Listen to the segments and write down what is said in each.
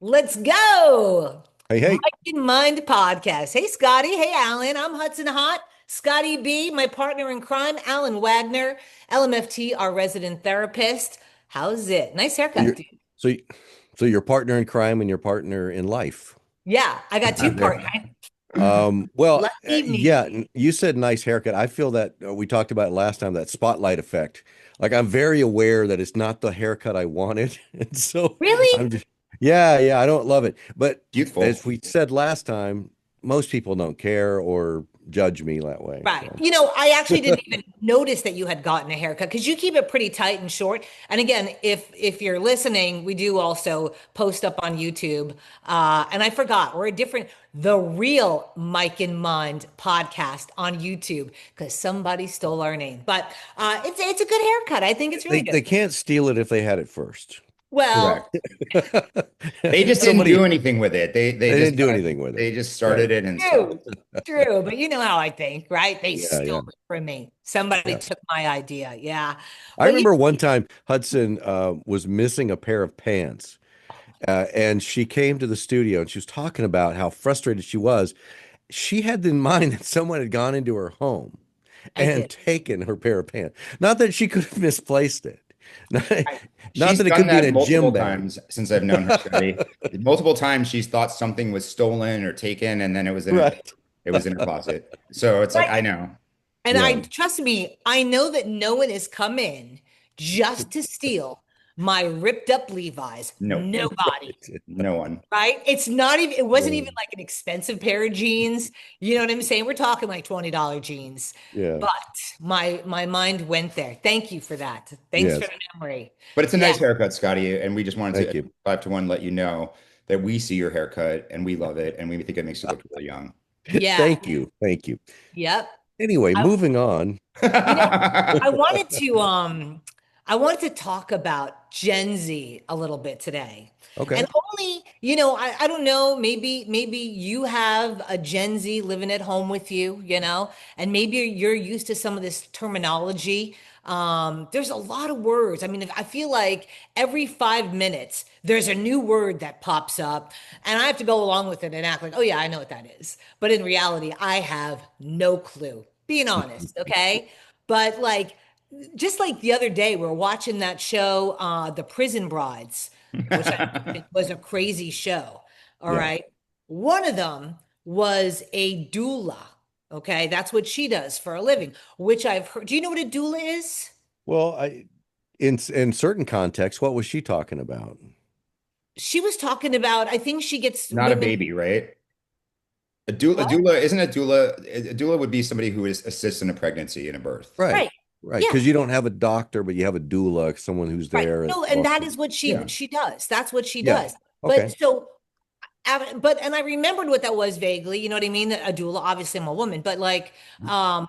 Let's go. Hey, Mike hey, and Mind podcast. Hey, Scotty. Hey, Alan. I'm Hudson Hot. Scotty B, my partner in crime, Alan Wagner, LMFT, our resident therapist. How's it? Nice haircut, you're dude. so so your partner in crime and your partner in life. Yeah, I got two There. partners. Well, Lucky yeah, me. you said nice haircut. I feel that we talked about it last time, that spotlight effect. Like I'm very aware that it's not the haircut I wanted. And so Really? I'm just, yeah, I don't love it. But Youthful. as we said last time, most people don't care or judge me that way. Right. So I actually didn't even notice that you had gotten a haircut because you keep it pretty tight and short. And again, if you're listening, we do also post up on YouTube. And I forgot, we're a different, the real Mike in Mind podcast on YouTube because somebody stole our name. But it's a good haircut. I think it's really they good. can't steal it if they had it first. Well, Correct. They just didn't do Somebody anything with it. They they just didn't do kind of anything with it. they just Right. started it and true, stopped. true. But you know how I think, right? They Yeah, stole yeah. it from me. Somebody Yes. took my idea. Yeah. I But you remember one time Hudson was missing a pair of pants, and she came to the studio and she was talking about how frustrated she was. She had in mind that someone had gone into her home I and did. taken her pair of pants. Not that she could have misplaced it. Not, Right. not She's that it done could be in a that gym multiple bag. times since I've known her, Scotty. Multiple times she's thought something was stolen or taken, and then Right. it was in her closet. So it's like Right. I know. And Yeah. I trust me, I know that no one has come in just to steal my ripped up Levi's. No, Nobody, no one. right? It's not even, it wasn't Yeah. even like an expensive pair of jeans. You know what I'm saying? We're talking like $20 jeans. Yeah. But my mind went there. Thank you for that. Thanks for Yes. the memory. But it's a Yeah. nice haircut, Scotty, and we just wanted Thank to you. 5 to 1 let you know that we see your haircut and we love it and we think it makes you look really young. Yeah. Thank you. Thank you. Yep. Anyway, I, moving on. you know, I wanted to I wanted to talk about Gen Z a little bit today. And Okay. only, I don't know, maybe you have a Gen Z living at home with you, and maybe you're used to some of this terminology. There's a lot of words. I mean, I feel like every 5 minutes there's a new word that pops up, and I have to go along with it and act like, oh yeah, I know what that is. But in reality, I have no clue. Being honest, okay? But like just like the other day, we are watching that show, The Prison Brides, which I think was a crazy show. All Yeah. right. One of them was a doula. Okay. That's what she does for a living, which I've heard. Do you know what a doula is? Well, in certain contexts, what was she talking about? She was talking about, I think she gets Not a women. baby, right? A What? doula isn't a doula would be somebody who assists in a pregnancy and a birth. Right. Right. Right. Yeah. Because you don't have a doctor, but you have a doula, someone who's Right. there and No, and that watching. is what she Yeah. she does. That's what she Yeah. does. But Okay. so and I remembered what that was vaguely, you know what I mean? A doula, obviously I'm a woman, but like I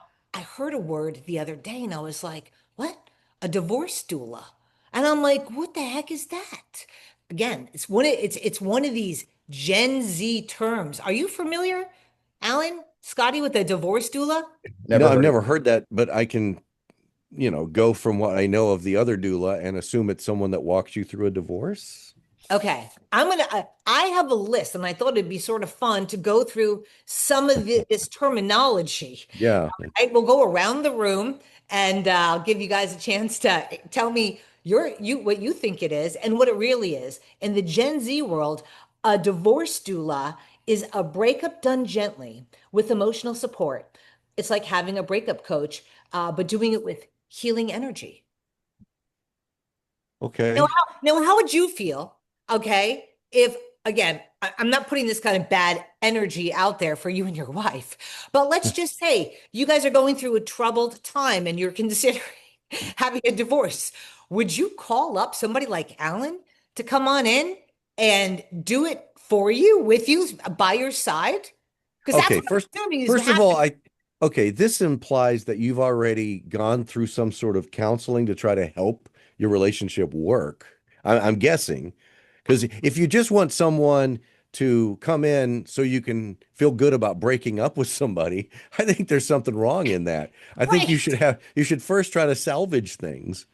heard a word the other day and I was like, what? A divorce doula. And I'm like, what the heck is that? Again, it's one of these Gen Z terms. Are you familiar, Alan, Scotty, with a divorce doula? No, Never I've heard of never it. heard that, but I can, go from what I know of the other doula and assume it's someone that walks you through a divorce. Okay, I have a list, and I thought it'd be sort of fun to go through some of this terminology. Yeah. I will go around the room, and I'll give you guys a chance to tell me what you think it is and what it really is. In the Gen Z world, a divorce doula is a breakup done gently with emotional support. It's like having a breakup coach, but doing it with healing energy. Okay. Now, how would you feel, okay, if again, I'm not putting this kind of bad energy out there for you and your wife, but let's just say you guys are going through a troubled time and you're considering having a divorce. Would you call up somebody like Alan to come on in and do it for you, with you, by your side? Because that's Okay. what I'm First, assuming is first of all, happening. okay, this implies that you've already gone through some sort of counseling to try to help your relationship work. I'm guessing, because if you just want someone to come in so you can feel good about breaking up with somebody, I think there's something wrong in that. I think Right. you should first try to salvage things.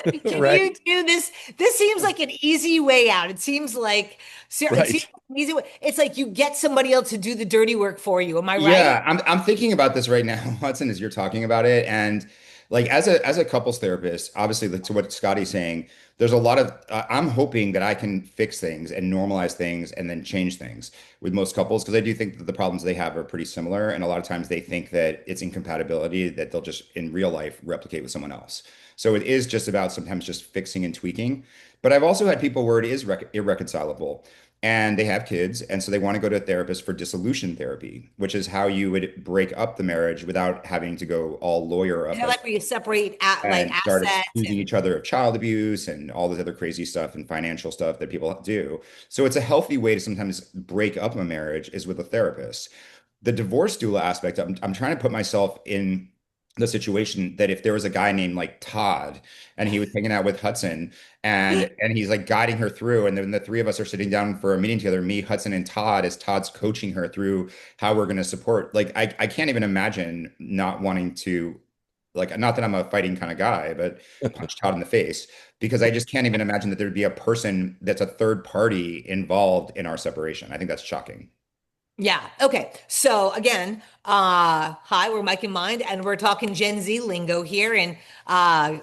Can Right. you do this? This seems like an easy way out. It seems like it seems Right. like an easy way. It's like you get somebody else to do the dirty work for you. Am I right? Yeah, I'm thinking about this right now, Hudson, as you're talking about it. And like as a couples therapist, obviously like, to what Scotty's saying, there's a lot of I'm hoping that I can fix things and normalize things and then change things with most couples because I do think that the problems they have are pretty similar. And a lot of times they think that it's incompatibility that they'll just in real life replicate with someone else. So it is just about sometimes just fixing and tweaking. But I've also had people where it is irreconcilable and they have kids, and so they want to go to a therapist for dissolution therapy, which is how you would break up the marriage without having to go all lawyer Is up that as like where you separate at like and start assets accusing and each other of child abuse and all this other crazy stuff and financial stuff that people do. So it's a healthy way to sometimes break up a marriage is with a therapist. The divorce doula aspect, I'm trying to put myself in the situation that if there was a guy named like Todd and he was hanging out with Hudson and he's like guiding her through and then the three of us are sitting down for a meeting together, me, Hudson, and Todd, as Todd's coaching her through how we're going to support. Like I can't even imagine not wanting to like not that I'm a fighting kind of guy, but punch Todd in the face because I just can't even imagine that there'd be a person that's a third party involved in our separation. I think that's shocking. yeah. Okay. So again, hi, we're Mike and Mind, and we're talking Gen Z lingo here. And I'm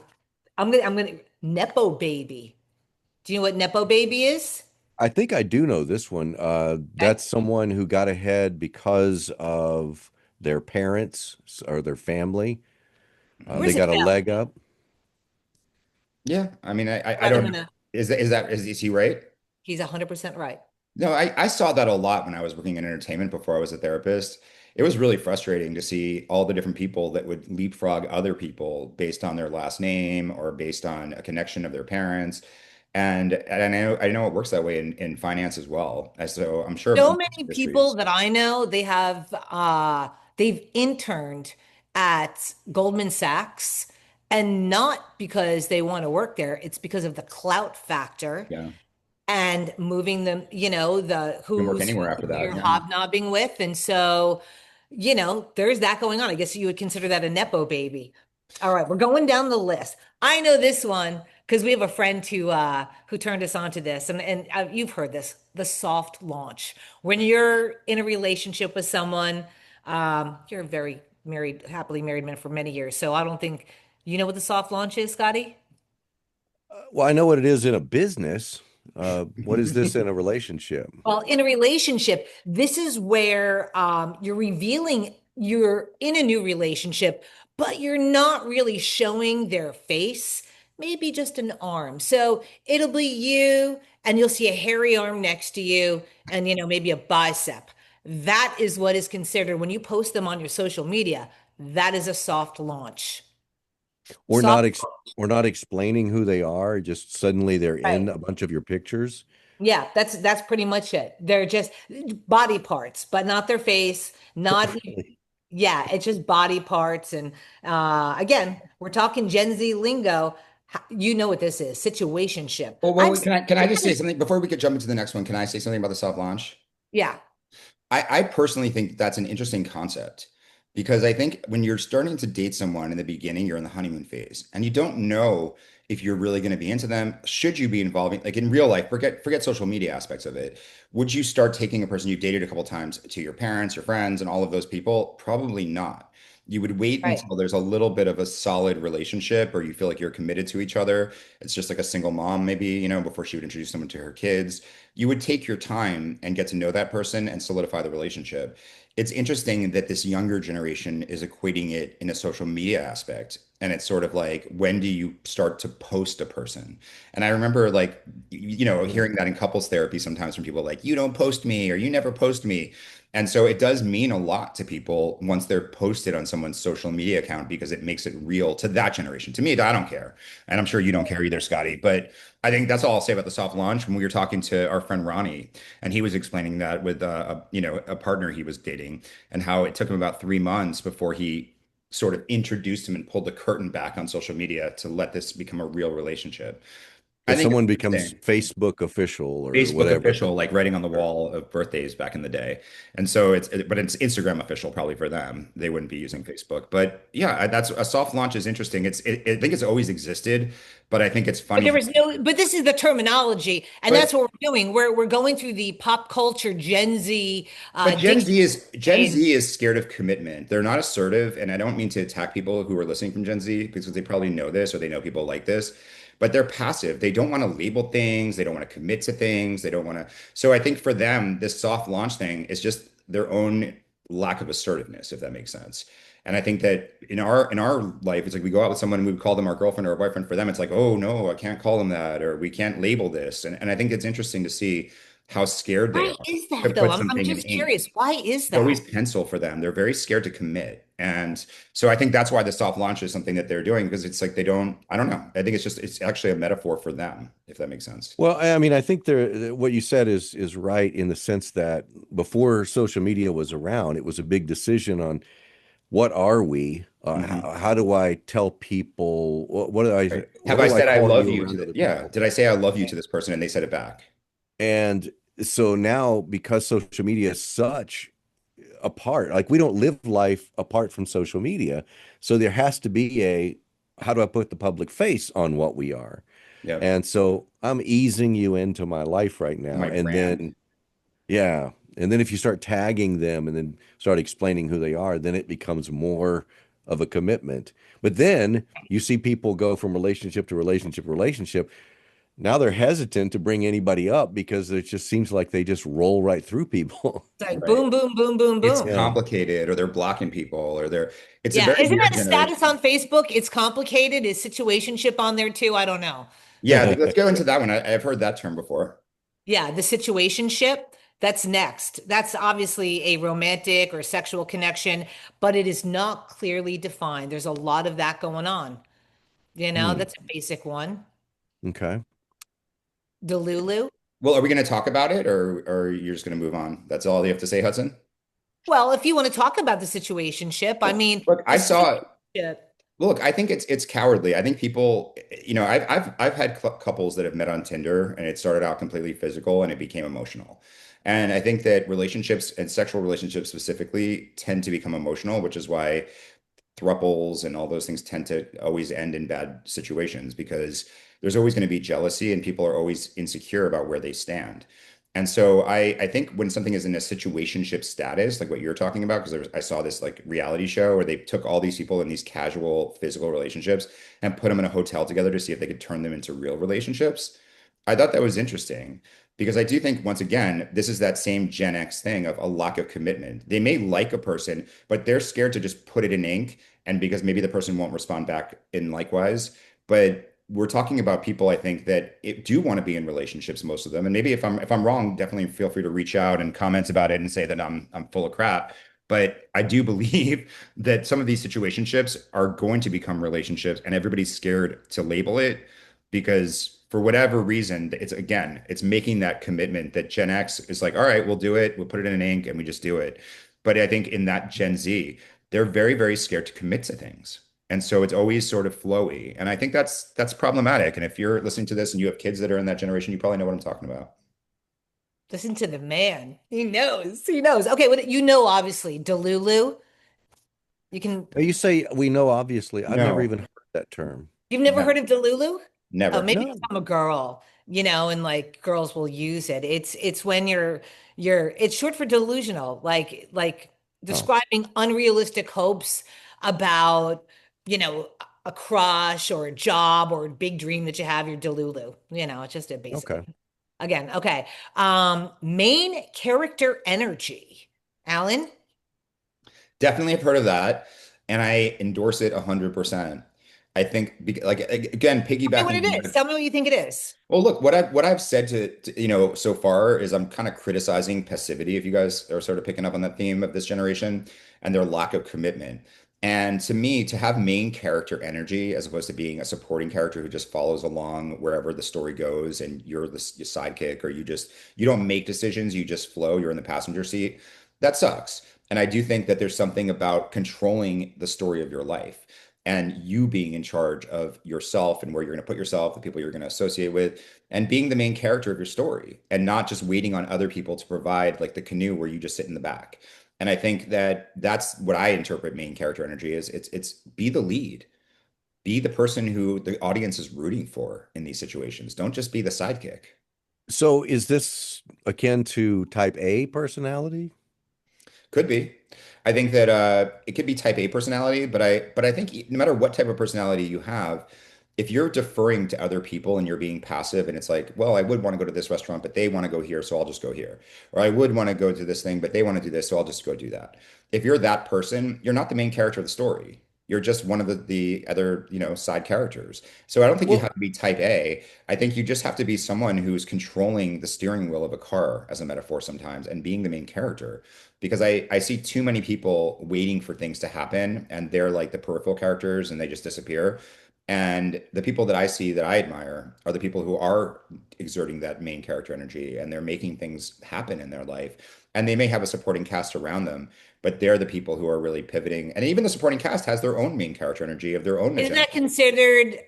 gonna Nepo baby. Do you know what Nepo baby is? I think I do know this one. Okay. That's someone who got ahead because of their parents or their family. They Where's it got a found? leg up. Yeah, I mean, I Right, I'm don't know. gonna. Is he right? He's 100% right. No, I saw that a lot when I was working in entertainment before I was a therapist. It was really frustrating to see all the different people that would leapfrog other people based on their last name or based on a connection of their parents. And I know it works that way in finance as well. And so I'm sure So most many people industries. that I know, they've interned at Goldman Sachs, and not because they want to work there, it's because of the clout factor Yeah, and moving them, the you can work who's who anywhere after that. you're Yeah. hobnobbing with. And so, there's that going on. I guess you would consider that a Nepo baby. All right, we're going down the list. I know this one because we have a friend who turned us on to this, and you've heard this, the soft launch. When you're in a relationship with someone, you're a very married, happily married man for many years. So I don't think you know what the soft launch is, Scotty. Well, I know what it is in a business. What is this in a relationship? Well, in a relationship, this is where you're revealing you're in a new relationship, but you're not really showing their face, maybe just an arm. So it'll be you, and you'll see a hairy arm next to you, and maybe a bicep. That is what is considered when you post them on your social media. That is a soft launch. We're Soft, not ex we're not explaining who they are, just suddenly they're right? in a bunch of your pictures. Yeah, that's pretty much it. They're just body parts, but not their face, not Really? yeah, it's just body parts. And again, we're talking Gen Z lingo. You know what this is, situationship. Well, can I just say something before we could jump into the next one? Can I say something about the soft launch? Yeah, I personally think that's an interesting concept because I think when you're starting to date someone in the beginning, you're in the honeymoon phase and you don't know if you're really going to be into them. Should you be involving, like in real life, forget social media aspects of it. Would you start taking a person you've dated a couple times to your parents, your friends, and all of those people? Probably not. You would wait right. until there's a little bit of a solid relationship or you feel like you're committed to each other. It's just like a single mom, maybe, before she would introduce someone to her kids. You would take your time and get to know that person and solidify the relationship. It's interesting that this younger generation is equating it in a social media aspect. And it's sort of like, when do you start to post a person? And I remember like, hearing that in couples therapy sometimes from people like, you don't post me or you never post me. And so it does mean a lot to people once they're posted on someone's social media account because it makes it real to that generation. To me, I don't care. And I'm sure you don't care either, Scotty. But I think that's all I'll say about the soft launch. When we were talking to our friend Ronnie, and he was explaining that with a partner he was dating, and how it took him about 3 months before he sort of introduced him and pulled the curtain back on social media to let this become a real relationship. I If think it's someone becomes interesting. Facebook official or Facebook whatever. official, like writing on the wall of birthdays back in the day. And so but it's Instagram official probably for them. They wouldn't be using Facebook. But yeah, that's a soft launch is interesting. I think it's always existed, but I think it's But there funny. was no, but this is the terminology, and that's But what we're doing. We're going through the pop culture Gen Z But Gen dictionary. Z is scared of commitment. They're not assertive, and I don't mean to attack people who are listening from Gen Z because they probably know this or they know people like this, but they're passive. They don't want to label things, they don't want to commit to things, they don't want to. So I think for them, this soft launch thing is just their own lack of assertiveness, if that makes sense. And I think that in our life, it's like we go out with someone and we call them our girlfriend or our boyfriend. For them, it's like, oh no, I can't call them that, or we can't label this. And I think it's interesting to see how scared they Why are is to that though? put I'm something in just ink. curious. Why is It's always that? pencil for them. They're very scared to commit. And so I think that's why the soft launch is something that they're doing because it's like I don't know. I think it's actually a metaphor for them, if that makes sense. Well, I mean, I think what you said is right in the sense that before social media was around, it was a big decision on what are we? Mhm. How do I tell people Right. Have what I do I said I call love you you around other yeah. people? Did I say I love you to this person and they said it back? And so now because social media is such a part, like we don't live life apart from social media, so there has to be a how do I put the public face on what we are? Yep. And so I'm easing you into my life right now. My And brand. then, yeah. And then if you start tagging them and then start explaining who they are, then it becomes more of a commitment. But then you see people go from relationship to relationship, relationship. Now they're hesitant to bring anybody up because it just seems like they just roll right through people. It's like Right. boom, boom, boom, boom, It's boom. Yeah. complicated or they're blocking people or it's a Yeah, very isn't weird that a status generation. on Facebook? It's complicated. Is situationship on there too? I don't know. Yeah, let's go into that one. I've heard that term before. Yeah, the situationship, that's next. That's obviously a romantic or sexual connection, but it is not clearly defined. There's a lot of that going on. Hmm. That's a basic one. Okay. Delulu. Well, are we going to talk about it or you're just going to move on? That's all you have to say, Hudson? Well, if you want to talk about the situationship, I mean, Look, the I saw situationship. Look, I think it's cowardly. I think people, I've had couples that have met on Tinder and it started out completely physical and it became emotional. And I think that relationships and sexual relationships specifically tend to become emotional, which is why thruples and all those things tend to always end in bad situations because there's always going to be jealousy and people are always insecure about where they stand. And so I think when something is in a situationship status, like what you're talking about, because I saw this like reality show where they took all these people in these casual physical relationships and put them in a hotel together to see if they could turn them into real relationships. I thought that was interesting because I do think, once again, this is that same Gen X thing of a lack of commitment. They may like a person, but they're scared to just put it in ink. And because maybe the person won't respond back in likewise. But we're talking about people, I think, that do want to be in relationships, most of them. And maybe if I'm wrong, definitely feel free to reach out and comment about it and say that I'm full of crap. But I do believe that some of these situationships are going to become relationships, and everybody's scared to label it because for whatever reason, it's making that commitment that Gen X is like, all right, we'll do it, we'll put it in an ink, and we just do it. But I think in that Gen Z, they're very, very scared to commit to things. And so it's always sort of flowy. And I think that's problematic. And if you're listening to this and you have kids that are in that generation, you probably know what I'm talking about. Listen to the man. He knows. He knows. Okay, well, obviously, Delulu. You can, You say we know, obviously. I've never No, even heard that term. you've never heard never, of Delulu? Oh, never. maybe No. because I'm a girl, and like girls will use it. It's when you're it's short for delusional, like Oh, describing unrealistic hopes about, you know, a crush or a job or a big dream that you have, you're Delulu. It's just it okay. basically. Again, okay. Main character energy. Alan? Definitely have heard of that. And I endorse it 100%. I think, like, again, Tell me what piggybacking it on is. what Tell me what you think it is. Well, look, what I've said so far is I'm kind of criticizing passivity, if you guys are sort of picking up on that theme of this generation and their lack of commitment. And to me, to have main character energy as opposed to being a supporting character who just follows along wherever the story goes and you're the sidekick or you don't make decisions, you just flow, you're in the passenger seat. That sucks. And I do think that there's something about controlling the story of your life. and you being in charge of yourself and where you're going to put yourself, the people you're going to associate with, and being the main character of your story and not just waiting on other people to provide like the canoe where you just sit in the back. And I think that that's what I interpret main character energy is. It's be the lead, be the person who the audience is rooting for in these situations. Don't just be the sidekick. So is this akin to type A personality? Could be. I think that it could be type A personality, but I think no matter what type of personality you have, if you're deferring to other people and you're being passive and it's like, well, I would want to go to this restaurant, but they want to go here, so I'll just go here. Or I would want to go to this thing, but they want to do this, so I'll just go do that. If you're that person, you're not the main character of the story. You're just one of the other, side characters. So I don't think you Well, have to be type A. I think you just have to be someone who's controlling the steering wheel of a car as a metaphor sometimes and being the main character because I see too many people waiting for things to happen and they're like the peripheral characters and they just disappear. And the people that I see that I admire are the people who are exerting that main character energy and they're making things happen in their life. And they may have a supporting cast around them, but they're the people who are really pivoting. And even the supporting cast has their own main character energy of their own Isn't agenda. that considered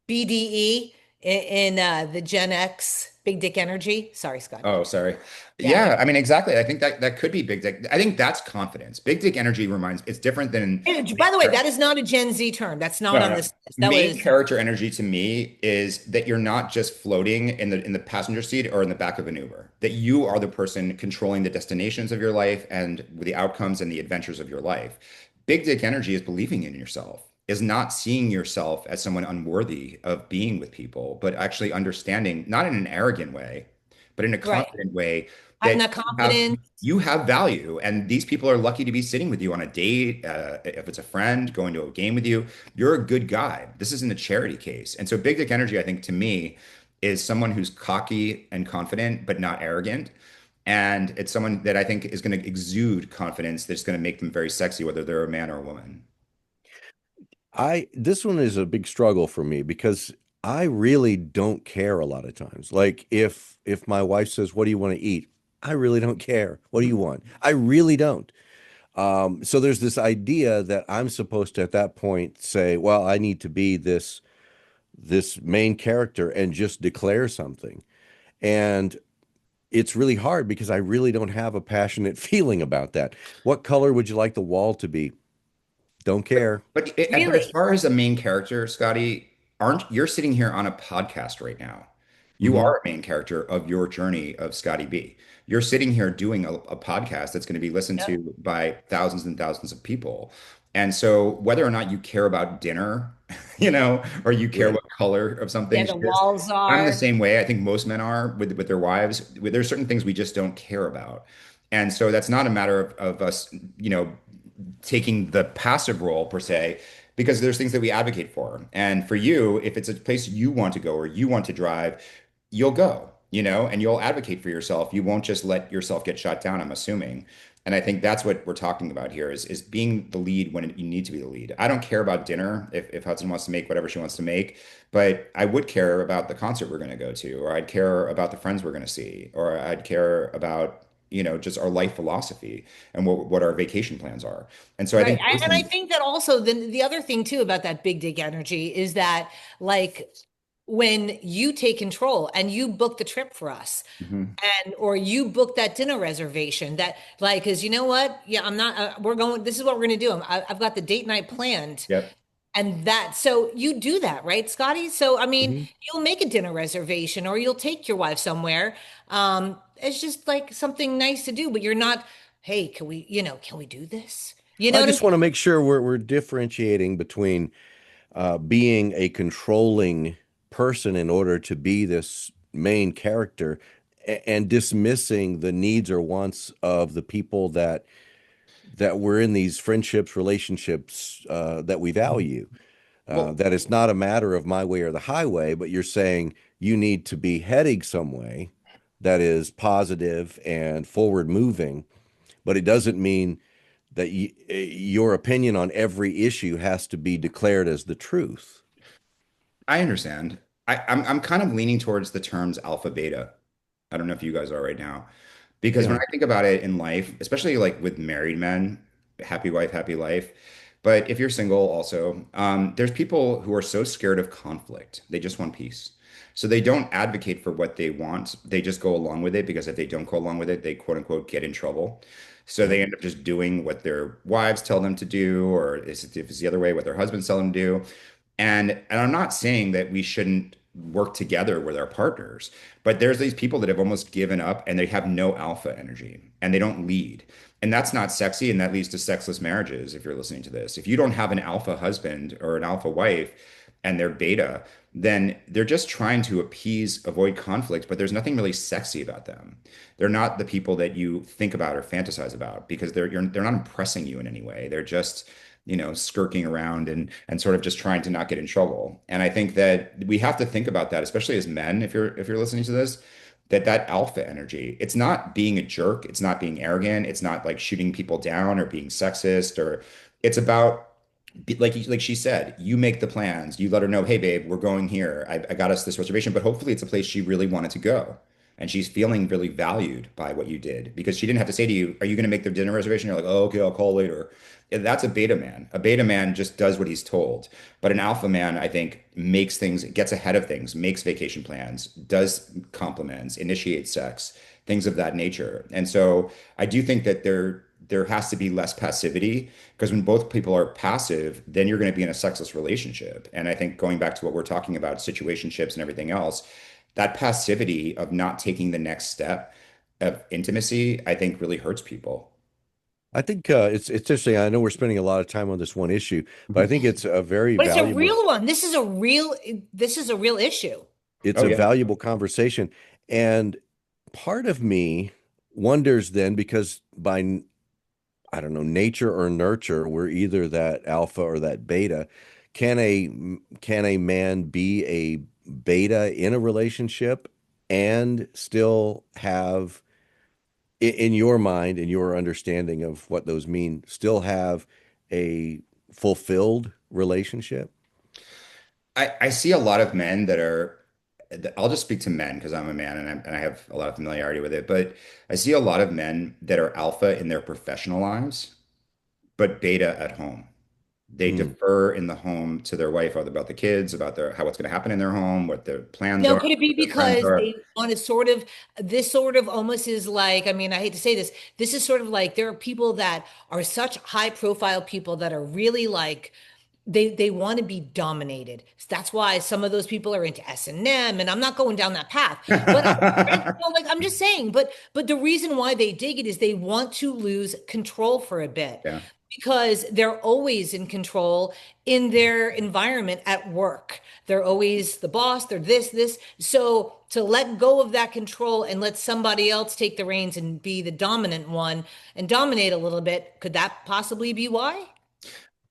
BDE in the Gen X big dick energy? Sorry, Scotty. Oh, sorry. Yeah. Yeah, I mean, exactly. I think that could be big dick. I think that's confidence. Big dick energy reminds it's different than And by the way, that is not a Gen Z term. That's not no, on no. this list. That Main was character energy to me is that you're not just floating in the passenger seat or in the back of an Uber. That you are the person controlling the destinations of your life and the outcomes and the adventures of your life. Big dick energy is believing in yourself, is not seeing yourself as someone unworthy of being with people, but actually understanding, not in an arrogant way, but in a right. confident way Having that that you have confidence. you have value and these people are lucky to be sitting with you on a date if it's a friend going to a game with you, you're a good guy. This isn't a charity case. And so big dick energy, I think to me, is someone who's cocky and confident, but not arrogant. And it's someone that I think is going to exude confidence that's going to make them very sexy, whether they're a man or a woman. I this one is a big struggle for me because I really don't care a lot of times. Like if my wife says, "What do you want to eat?" I really don't care. What do you want? I really don't. So there's this idea that I'm supposed to at that point say, "Well, I need to be this main character and just declare something." And it's really hard because I really don't have a passionate feeling about that. What color would you like the wall to be? Don't care. But as Really? far as a main character, Scotty, aren't you're sitting here on a podcast right now? You Hmm. are a main character of your journey of Scotty B. You're sitting here doing a podcast that's going to be listened Yep. to by thousands and thousands of people. And so whether or not you care about dinner, or you care Right. what color of Yeah, something she the is, walls I'm the are. same way. I think most men are with their wives. There's certain things we just don't care about. And so that's not a matter of us, taking the passive role per se, because there's things that we advocate for. And for you, if it's a place you want to go or you want to drive, you'll go, and you'll advocate for yourself. You won't just let yourself get shot down, I'm assuming. And I think that's what we're talking about here is being the lead when you need to be the lead. I don't care about dinner if Hudson wants to make whatever she wants to make, but I would care about the concert we're going to go to, or I'd care about the friends we're going to see, or I'd care about, just our life philosophy and what our vacation plans are. And so I Right. think those And I things, think that also the other thing too about that big dig energy is that like when you take control and you book the trip for us Mhm. and or you book that dinner reservation that like because you know what, yeah, I'm not we're going, this is what we're going to do. I've got the date night planned. Yep. And that, so you do that, right, Scotty? So, I mean, Mhm. you'll make a dinner reservation or you'll take your wife somewhere. It's just like something nice to do, but you're not, hey, can we do this? You know I what I'm just want to make sure we're differentiating between being a controlling person in order to be this main character and dismissing the needs or wants of the people that we're in these friendships, relationships that we value. Well, That it's not a matter of my way or the highway, but you're saying you need to be heading some way that is positive and forward moving, but it doesn't mean that your opinion on every issue has to be declared as the truth. I understand. I'm kind of leaning towards the terms alpha beta. I don't know if you guys are right now. Because when Yeah. I think about it in life, especially like with married men, happy wife, happy life, But if you're single also, there's people who are so scared of conflict. They just want peace. So they don't advocate for what they want. They just go along with it because if they don't go along with it, they quote unquote get in trouble. So Yeah. they end up just doing what their wives tell them to do, or if it's the other way, what their husbands tell them to do. And I'm not saying that we shouldn't work together with our partners, but there's these people that have almost given up and they have no alpha energy and they don't lead. And that's not sexy, and that leads to sexless marriages if you're listening to this. If you don't have an alpha husband or an alpha wife and they're beta, then they're just trying to appease, avoid conflict, but there's nothing really sexy about them. They're not the people that you think about or fantasize about because they're not impressing you in any way. They're just, skirking around and sort of just trying to not get in trouble. And I think that we have to think about that, especially as men, if you're listening to this, that alpha energy, it's not being a jerk, it's not being arrogant, it's not like shooting people down or being sexist, or it's about like she said, you make the plans. You let her know, hey, babe, we're going here. I got us this reservation, but hopefully it's a place she really wanted to go. And she's feeling really valued by what you did because she didn't have to say to you, are you going to make the dinner reservation? You're like, oh, okay, I'll call later. Yeah, that's a beta man. A beta man just does what he's told. But an alpha man, I think, makes things, gets ahead of things, makes vacation plans, does compliments, initiates sex, things of that nature. And so I do think that there has to be less passivity because when both people are passive, then you're going to be in a sexless relationship. And I think going back to what we're talking about, situationships and everything else, that passivity of not taking the next step of intimacy, I think really hurts people. I think it's interesting. I know we're spending a lot of time on this one issue, but I Mhm. think it's a very But it's a valuable real one. This is a real issue. it's Oh a yeah. valuable conversation. And part of me wonders then because I don't know, nature or nurture, we're either that alpha or that beta. Can a can a man be a beta in a relationship and still have in your mind, in your understanding of what those mean, still have a fulfilled relationship? I see a lot of men that are, I'll just speak to men because I'm a man and I have a lot of familiarity with it, but I see a lot of men that are alpha in their professional lives, but beta at home. They Mm. defer in the home to their wife about the kids, about their how what's going to happen in their home, what their plans Now, are, could it be what their friends because are. they want to this sort of almost is like, I mean, I hate to say this, this is sort of like there are people that are such high profile people that are really like, they want to be dominated. That's why some of those people are into S&M, and I'm not going down that path. But like I'm just saying, but the reason why they dig it is they want to lose control for a bit Yeah. because they're always in control in their environment at work. They're always the boss, they're this. So to let go of that control and let somebody else take the reins and be the dominant one and dominate a little bit, could that possibly be why?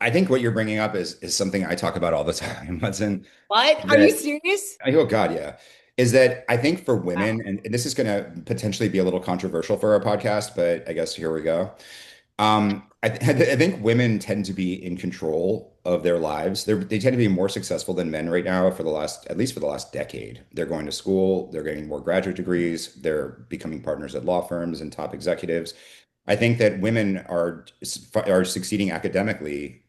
I think what you're bringing up is something I talk about all the time, Hudson, What? Are you that serious? oh God, yeah. Is that I think for Wow. women, and this is going to potentially be a little controversial for our podcast, but I guess here we go. I think women tend to be in control of their lives. They tend to be more successful than men right now for the last, at least for the last decade. They're going to school, they're getting more graduate degrees, they're becoming partners at law firms and top executives. I think that women are succeeding academically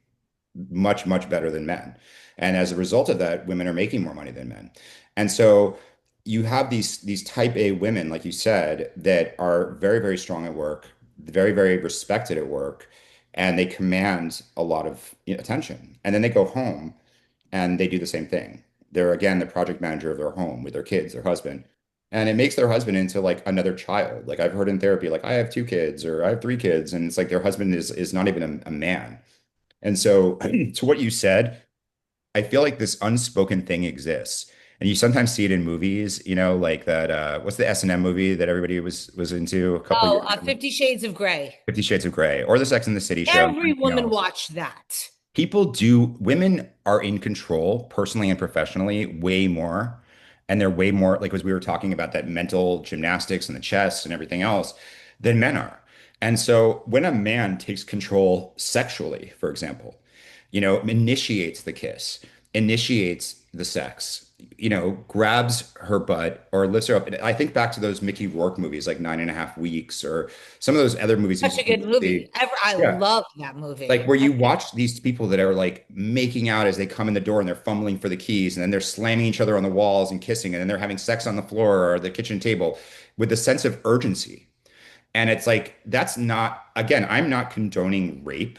much, much better than men. And as a result of that, women are making more money than men. And so you have these type A women, like you said, that are very, very strong at work, very, very respected at work, and they command a lot of attention. And then they go home and they do the same thing. They're again the project manager of their home with their kids, their husband. And it makes their husband into like another child. Like I've heard in therapy, like I have two kids or I have three kids, and it's like their husband is not even a man. And so, to what you said, I feel like this unspoken thing exists. And you sometimes see it in movies, like that what's the S&M movie that everybody was into a couple Oh, years ago? 50 Shades of Grey. 50 Shades of Grey or the Sex and the City show, or Every anything woman else. watched that. Women are in control personally and professionally way more. And they're way more, like as we were talking about that mental gymnastics and the chess and everything else, than men are. And so when a man takes control sexually, for example, initiates the kiss, initiates the sex, grabs her butt or lifts her up. And I think back to those Mickey Rourke movies like 9.5 Weeks or some of those other movies Such a you good movie. see. I Yeah. love that Like movie. where you watch these people that are like making out as they come in the door and they're fumbling for the keys and then they're slamming each other on the walls and kissing and then they're having sex on the floor or the kitchen table with a sense of urgency. And it's like, that's not, again, I'm not condoning rape.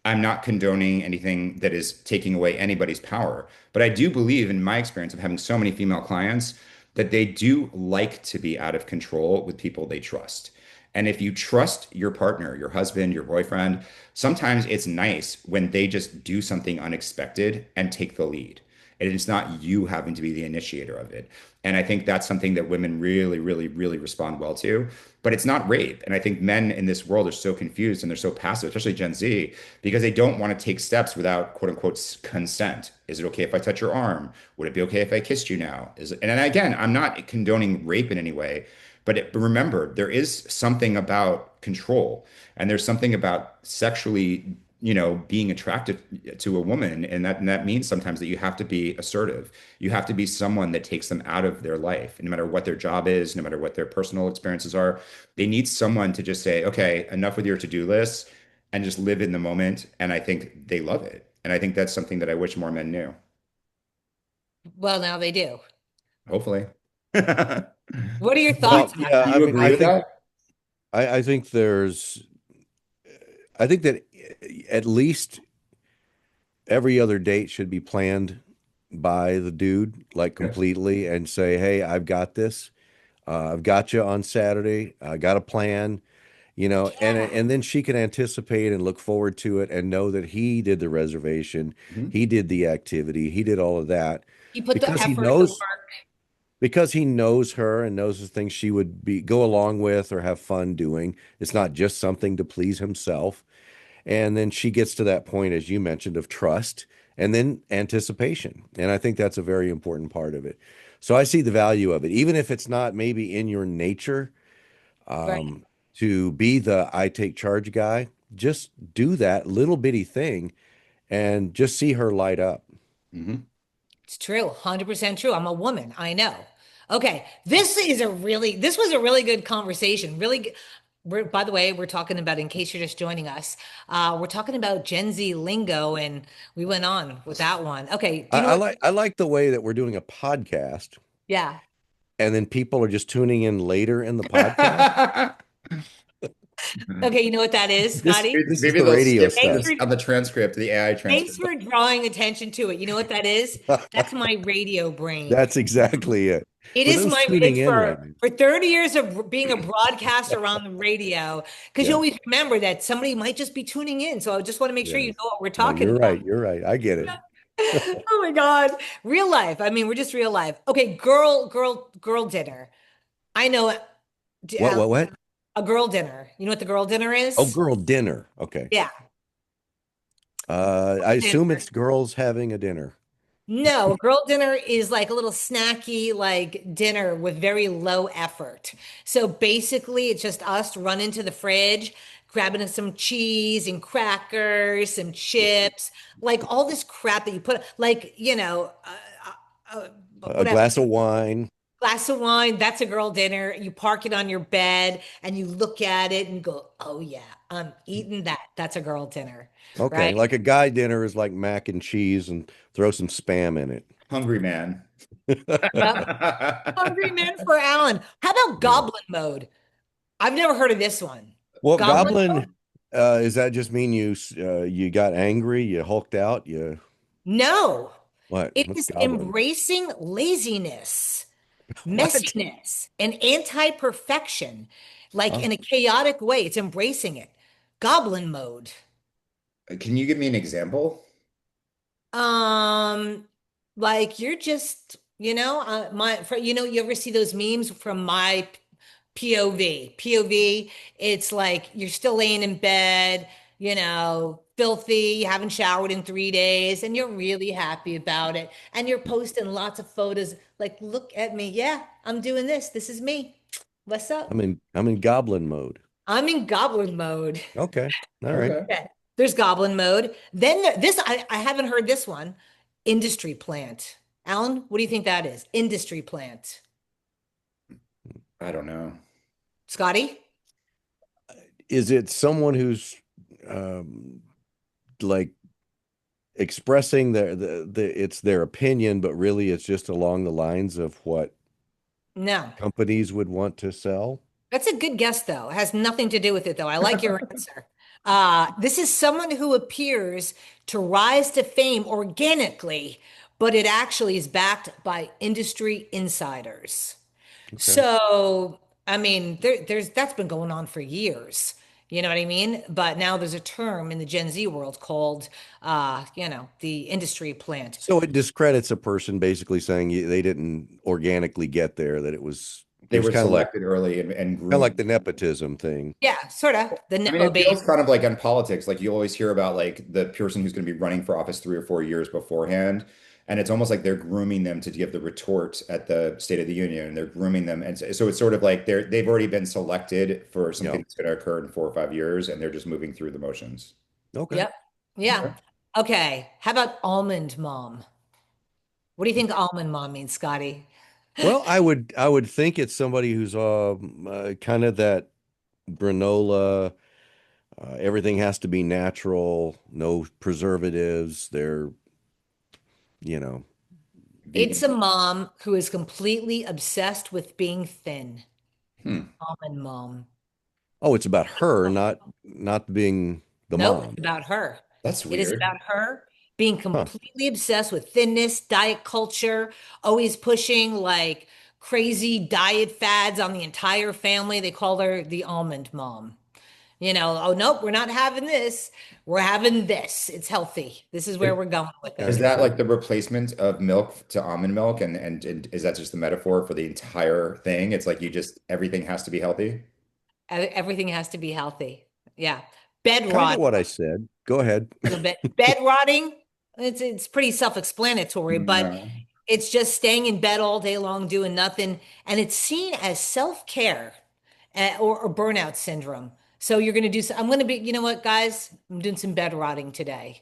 I'm not condoning anything that is taking away anybody's power. But I do believe, in my experience of having so many female clients, that they do like to be out of control with people they trust. And if you trust your partner, your husband, your boyfriend, sometimes it's nice when they just do something unexpected and take the lead. And it's not you having to be the initiator of it. And I think that's something that women really, really, really respond well to. But it's not rape. And I think men in this world are so confused and they're so passive, especially Gen Z, because they don't want to take steps without quote unquote consent. Is it okay if I touch your arm? Would it be okay if I kissed you now? And again, I'm not condoning rape in any way, but remember, there is something about control and there's something about sexually, being attracted to a woman. And that means sometimes that you have to be assertive. You have to be someone that takes them out of their life, no matter what their job is, no matter what their personal experiences are. They need someone to just say, okay, enough with your to-do list and just live in the moment. And I think they love it. And I think that's something that I wish more men knew. Well, now they do. Hopefully. Do What are your Well, thoughts on yeah, I that? you mean, agree with that? I think I think that at least every other date should be planned by the dude, like Yes. completely, and say, "Hey, I've got this. I've got you on Saturday. I got a plan." And then she can anticipate and look forward to it and know that he did the reservation, Mhm. he did the activity, he did all of that You put the because he effort, the knows work. because he knows her and knows the things she would be go along with or have fun doing. It's not just something to please himself. And then she gets to that point, as you mentioned, of trust and then anticipation. And I think that's a very important part of it. So I see the value of it, even if it's not maybe in your nature Right. um, to be the I take charge guy. Just do that little bitty thing and just see her light up. Mhm. It's true. 100% true. I'm a woman. I know. Okay. This was a really good conversation. Really good. By the way, we're talking about, in case you're just joining us, we're talking about Gen Z lingo, and we went on with that one. Okay. Do I, you know I what? like I like the way that we're doing a podcast Yeah. and then people are just tuning in later in the podcast. Okay. You know what that is, This Scotty? this is Maybe the they'll radio skip Thanks stuff. for this on the transcript, the AI Thanks transcript. for drawing attention to it. You know what that is? That's my radio brain. That's exactly it. It For is those my tuning it's in right now. for 30 years of being a broadcaster on the radio, because you Yeah. always remember that somebody might just be tuning in. So I just want to make sure you Yes. know what we're No, talking you're about. right. You're right. I get it. Oh my God. Real life. I mean, we're just real life. Okay, girl dinner. I know What, what, what? a girl dinner. You know what the girl dinner Oh, is? girl dinner. Okay. Yeah. I assume Dinner. it's girls having a dinner. No, a girl dinner is like a little snacky, like dinner with very low effort. So basically, it's just us running to the fridge, grabbing some cheese and crackers, some chips, like all this crap that you put, like, A whatever. glass of wine. Glass of wine, that's a girl dinner. You park it on your bed and you look at it and go, oh, yeah, I'm eating that. That's a girl dinner, Okay. right? Like a guy dinner is like mac and cheese and throw some spam in Hungry man. Yep. Hungry man for Alan. How about Yeah. goblin mode? I've never heard of this one. Well, Goblin goblin, mode? does that just mean you got angry, you hulked out, you No. what? It What's is goblin? embracing laziness, What? messiness, and anti-perfection, like Oh, in a chaotic way. It's embracing it. Goblin mode. Can you give me an example? Um, like you're just, you ever see those memes from my POV? POV, it's like you're still laying in bed, filthy, you haven't showered in 3 days, and you're really happy about it. And you're posting lots of photos, like, look at me. Yeah, I'm doing this. This is me. What's up? I'm in goblin mode. I'm in goblin mode. Okay. All right. Okay. Okay. There's goblin mode. Then this, I haven't heard this one. Industry plant. Alan, what do you think that is? Industry plant. I don't know. Scotty? Is it someone who's um, like expressing it's their opinion, but really it's just along the lines of what No. companies would want to sell? That's a good guess, though. It has nothing to do with it, though. I like your answer. This is someone who appears to rise to fame organically, but it actually is backed by industry insiders. Okay. So, I mean, there's that's been going on for years. You know what I mean? But now there's a term in the Gen Z world called, the industry plant. So it discredits a person basically saying they didn't organically get there, that it They was were selected early and kind of like groomed. the nepotism thing. Yeah, sort of the I mean, nepo it baby. feels kind of like on politics. Like you always hear about like the person who's going to be running for office 3 or 4 years beforehand. And it's almost like they're grooming them to give the retort at the State of the Union. And they're grooming them. And so it's sort of like they've already been selected for Yeah. something that's going to occur in 4 or 5 years, and they're just moving through the motions. Okay. Yep. Yeah. Okay. Okay. How about almond mom? What do you think almond mom means, Scotty? Well, I would think it's somebody who's kind of that granola. Everything has to be natural, no preservatives. They're, you know, It's a Vegan. mom who is completely obsessed with being thin. Hmm. Almond mom. oh, it's about her, not being the Nope, it's mom. about her. That's It is weird. about her being Huh. completely obsessed with thinness, diet culture, always pushing like crazy diet fads on the entire family. They call her the almond mom. Oh, nope, we're not having this. We're having this. It's healthy. This is where Is, we're going with is it. that Okay. like the replacement of milk to almond milk? And is that just the metaphor for the entire thing? It's like you just everything has to be healthy? Everything has to be healthy. Yeah. Bed Kind rot of what I said. Go ahead. a little bit. Bed rotting, it's pretty self-explanatory, but No. it's just staying in bed all day long doing nothing, and it's seen as self-care or burnout syndrome. So you're going to do so. I'm going to be, you know what, guys? I'm doing some bed rotting today.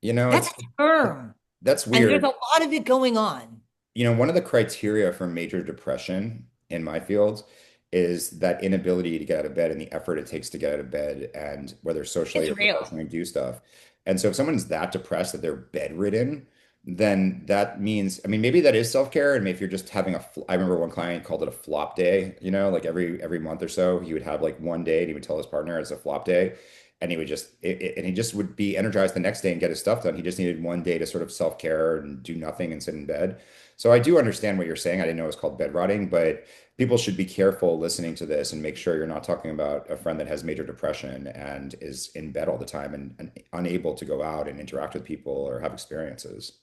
You know, That's it's a term, that's and there's a weird. lot of it going on. One of the criteria for major depression in my field is that inability to get out of bed and the effort it takes to get out of bed and whether socially It's or real. professionally do stuff. And so if someone's that depressed that they're bedridden, then that means, I mean, maybe that is self-care. And maybe if you're just having I remember one client called it a flop day, like every month or so, he would have like one day and he would tell his partner it's a flop day. And he would and he just would be energized the next day and get his stuff done. He just needed one day to sort of self-care and do nothing and sit in bed. So I do understand what you're saying. I didn't know it was called bed rotting, but people should be careful listening to this and make sure you're not talking about a friend that has major depression and is in bed all the time and unable to go out and interact with people or have experiences.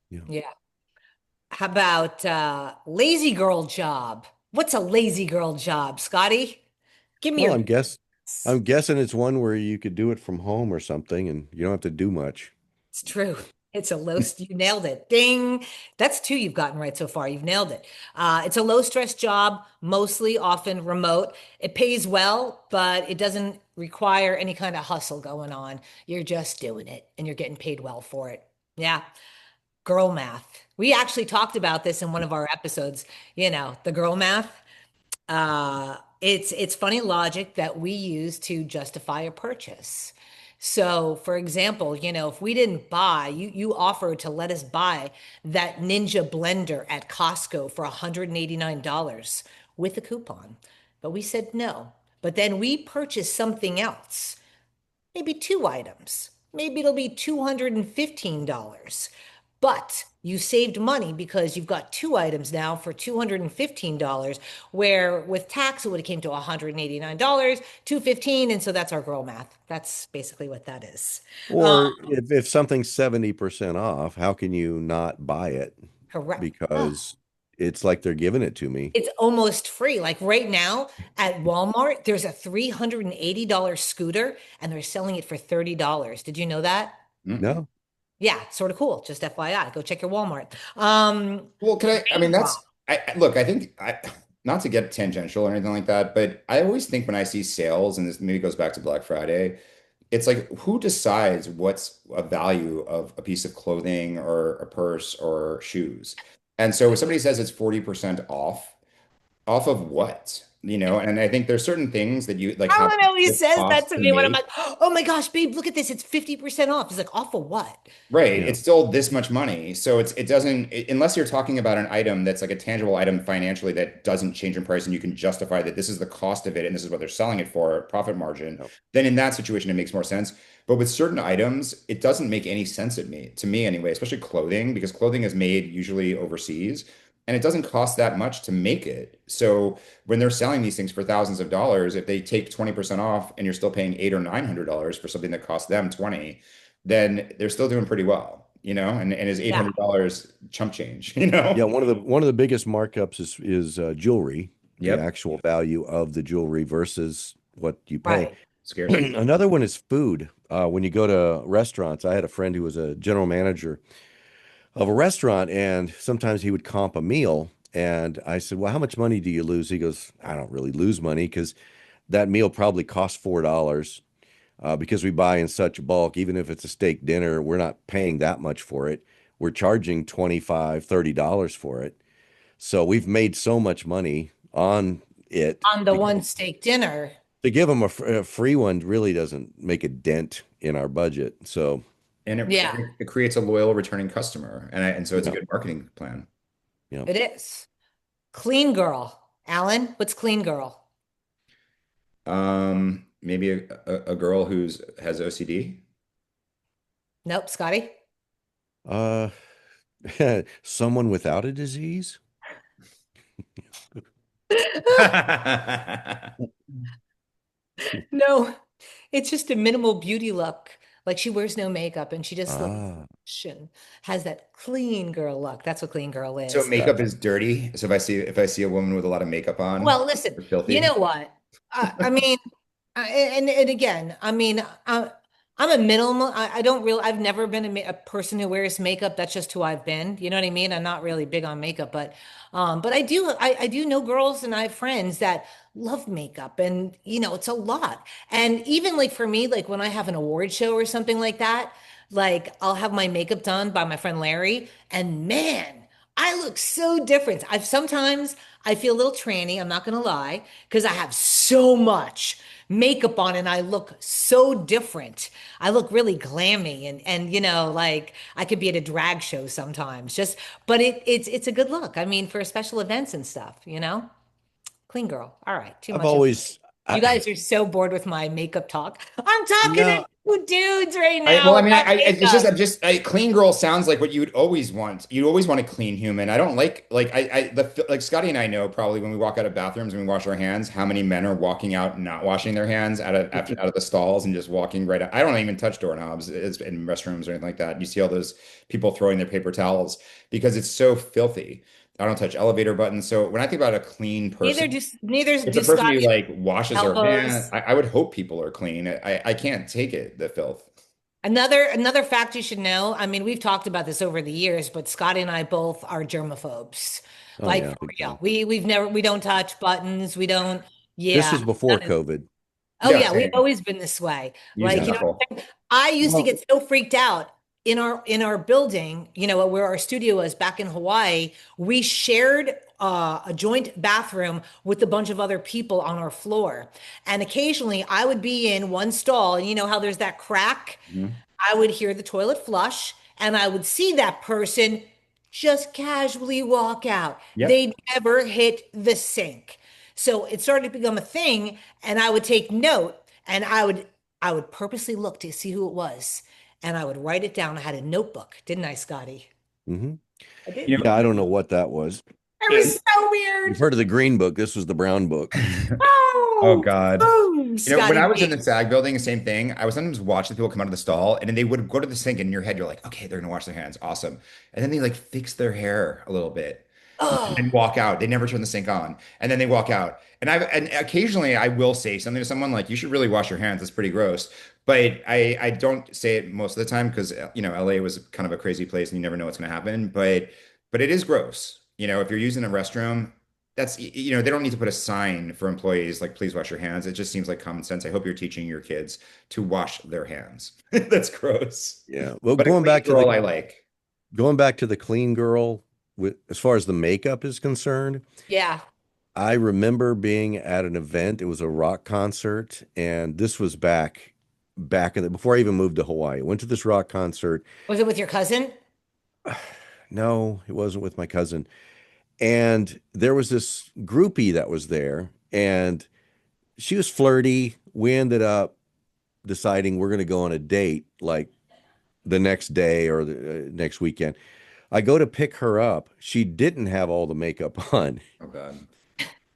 Yeah. Yeah. How about lazy girl job? What's a lazy girl job, Scotty? Give me Well, your. I'm guessing it's one where you could do it from home or something and you don't have to do much. It's true. It's a low, you nailed it. Ding. That's two you've gotten right so far. You've nailed it. It's a low stress job, mostly often remote. It pays well, but it doesn't require any kind of hustle going on. You're just doing it and you're getting paid well for it. Yeah. Girl math. We actually talked about this in one of our episodes, the girl math. It's funny logic that we use to justify a purchase. So, for example, if we didn't buy, you offered to let us buy that Ninja blender at Costco for $189 with a coupon, but we said no. But then we purchased something else, maybe two items. Maybe it'll be $215. But you saved money because you've got two items now for $215, where with tax it would have came to $189, 215, and so that's our girl math. That's basically what that is. Uh, Or if something's 70% off, how can you not buy it? correct. Because it's like they're giving it to me. It's almost free. Like right now at Walmart, there's a $380 scooter and they're selling it for $30. Did you know that? Mm-mm. No. Yeah, sort of cool. Just FYI, go check your Walmart. Well, I mean, Brain rot. look, I think not to get tangential or anything like that, but I always think when I see sales, and this maybe goes back to Black Friday, it's like who decides what's a value of a piece of clothing or a purse or shoes? And so if somebody says it's 40% off of what? You know, and I think there's certain things that you like have Alan always this says that cost to to me when I'm make. like, oh my gosh, babe, look at this. It's 50% off. He's like, off of what? Right. Yeah. It's still this much money. So it doesn't, unless you're talking about an item that's like a tangible item financially that doesn't change in price and you can justify that this is the cost of it and this is what they're selling it for, profit margin, Yeah. then in that situation, it makes more sense. But with certain items, it doesn't make any sense to me anyway, especially clothing, because clothing is made usually overseas and it doesn't cost that much to make it. So when they're selling these things for thousands of dollars, if they take 20% off and you're still paying $800 or $900 for something that costs them 20, then they're still doing pretty well, you know, and is Yeah, $800 chump change, you Yeah, know? one of the biggest markups is jewelry, the Yep. actual value of the jewelry versus what you pay. right. Scarcity. Another one is food. When you go to restaurants, I had a friend who was a general manager of a restaurant, and sometimes he would comp a meal. And I said, "Well, how much money do you lose?" He goes, "I don't really lose money because that meal probably costs $4 because we buy in such bulk. Even if it's a steak dinner, we're not paying that much for it. We're charging 25, $30 for it. So we've made so much money on it On the one steak dinner. to give them a free one really doesn't make a dent in our budget. So, And Yeah, it creates a loyal returning customer. And so it's a yeah, good marketing plan. yeah. it is. Clean girl. Alan, what's clean girl? Maybe a girl who's has OCD. Nope, Scotty. Uh, someone without a disease? No, it's just a minimal beauty look. Like she wears no makeup and she just looks Ah, and has that clean girl look. That's what clean girl So is. makeup gotcha. is dirty. So if I see a woman with a lot of makeup on, Well, listen, they're you filthy. know what? I mean, and again, I mean, I'm a minimal. I don't really. I've never been a person who wears makeup. That's just who I've been. You know what I mean? I'm not really big on makeup, but I do. I do know girls, and I have friends that love makeup, and it's a lot. And even like for me, like when I have an award show or something like that, like I'll have my makeup done by my friend Larry, and man. I look so different. I feel a little tranny, I'm not gonna lie, because I have so much makeup on and I look so different. I look really glammy and like I could be at a drag show sometimes. But it's a good look. I mean, for special events and stuff. Clean girl. All right, too I've much of always, you I, guys are so bored with my makeup talk. I'm talking to no, two dudes right Well, now I mean, about it's just, makeup. clean girl sounds like what you would always want. You'd always want a clean human. I don't like Scotty and I know probably when we walk out of bathrooms and we wash our hands, how many men are walking out not washing their hands out of the stalls and just walking right out. I don't even touch doorknobs in restrooms or anything like that. You see all those people throwing their paper towels because it's so filthy. I don't touch elevator buttons. So when I think about a clean person, Neither it's a do person who Scotty like washes their hands. elbows. I would hope people are clean. I can't take it, the filth. Another fact you should know, I mean, we've talked about this over the years, but Scotty and I both are germaphobes. oh Like yeah, for big real. time. We don't touch buttons. We don't, This yeah. was before COVID. Oh Yeah, yeah, we've same. always been this way. Use Like, Yeah. Nepo. I used to Well, get so freaked out in our building, where our studio was back in Hawaii. We shared a joint bathroom with a bunch of other people on our floor. And occasionally I would be in one stall, and you know how there's that crack? mhm. I would hear the toilet flush and I would see that person just casually walk out. Yep. They never hit the sink. So it started to become a thing and I would take note and I would purposely look to see who it was and I would write it down. I had a notebook, didn't I, Scotty? Hmm. I did. You Yeah, I don't know what that was. It was so weird. You've heard of the green book. This was the brown book. know, oh Oh, God. boom, When Scotty I was in B. the SAG building, same thing. I would sometimes watch the people come out of the stall and then they would go to the sink and in your head, you're like, okay, they're gonna wash their hands. Awesome. And then they like fix their hair a little bit and then Oh, walk out. They never turn the sink on. And then they walk out. And occasionally I will say something to someone like, you should really wash your hands. It's pretty gross. But I don't say it most of the time because LA was kind of a crazy place and you never know what's gonna happen. But it is gross. If you're using a restroom. they don't need to put a sign for employees like, please wash your hands. It just seems like common sense. I hope you're teaching your kids to wash their hands. That's gross. Yeah. Well, But a clean girl I like. going back to the clean girl with as far as the makeup is concerned, Yeah. I remember being at an event. It was a rock concert, and this was back in the before I even moved to Hawaii. Went to this rock concert. Was it with your cousin? No, it wasn't with my cousin. And there was this groupie that was there, and she was flirty. We ended up deciding we're going to go on a date like the next day or the next weekend. I go to pick her up. She didn't have all the makeup on. Oh God.